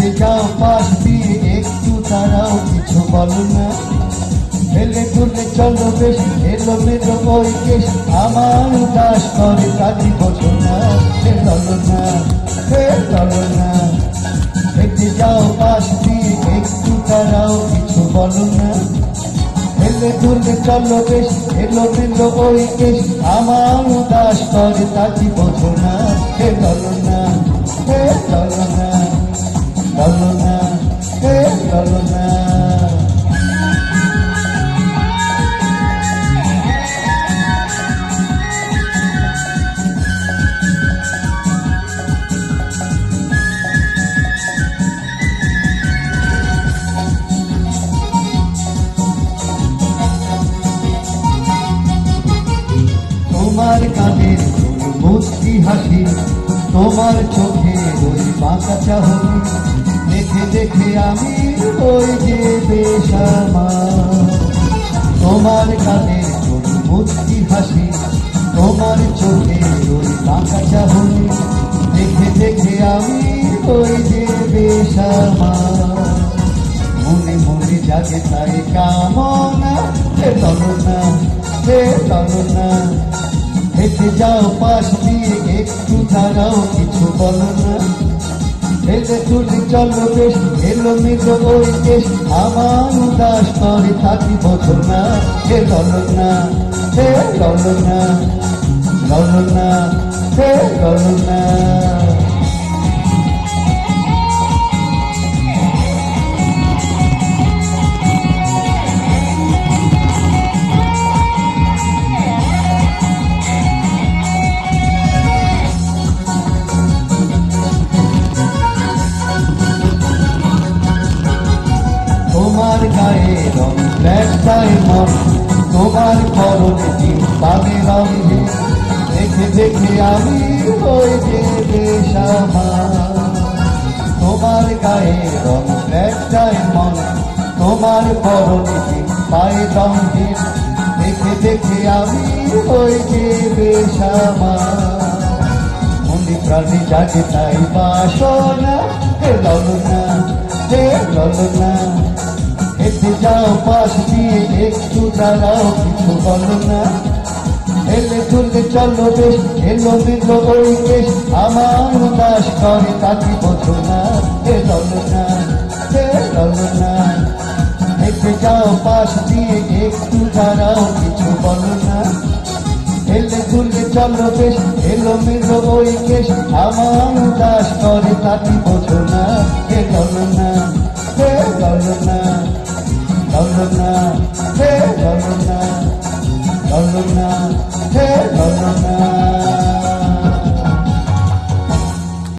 হেঁটে যাও পাশ দিয়ে একটু তারাও কিছু বলো না। হেলে দুলে চলো বেশ এলো মেলো ওই কেশ আমার উদাস করে কাজী বোঝো না। হে চলো না, হে চলো না। হেঁটে যাও পাশ দিয়ে একটু তারাও কিছু বলো না। হেলে দুলে চলো বেশ এলো মেলো ওই কেশ আমার উদাস করে কাজী বোঝো না। হে চলো না, হে চলো না, চলো না, হে চলো না। তোমার কানের মুস্কি হাসি, তোমার চোখে ওই বাঁকা চাহনি, দেখে দেখে আমি ওই যে বেসামাল। তোমার কানের মুস্কি হাসি, তোমার চোখে ওই বাঁকা চাহনি, দেখে দেখে আমি ওই যে বেসামাল। মনে মনে জাগে তাই কামনা, হে চলো না, হে চলো না। হেঁটে যাও পাশ দিয়ে একটু দাঁড়াও কিছু বলো না। হেলে তুলে চলো বেশ এলো মেলো ওই দেশ আমার উদাস করে থাকি বোঝো না। হে চলো না, হে চলো না, চলো না, হে চলো না। তোমার গায়ে রং ব্যাগটায় মন, তোমার পরনে দিন পাবে রঙে, দেখে দেখে আমি ওই যে বেসামাল। তোমার গায়ে রং ব্যাগটায় মন, তোমার পরনে দিন পায়ে রঙে, দেখে দেখে আমি ওই যে বেসামাল। মনে প্রাণে জাগে তাই বাসনা, হে চলো না, হে চলো না। হেঁটে যাও পাশ দিয়ে একটু দাঁড়াও কিছু বলো না। হেলে দুলে চলো বেশ এলো মেলো ওই বেশ আমার উদাস করে তাকে বোঝো না। হে চলো না, হে চলো না। হেঁটে যাও পাশ দিয়ে একটু দাঁড়াও কিছু বলো না। হেলে দুলে চলো বেশ এলো মেলো ওই কেশ আমার উদাস করে তাকে বোঝো না। হে চলো না, হে চলো না, চলো না, হে চলো না, চলো না, হে চলো না।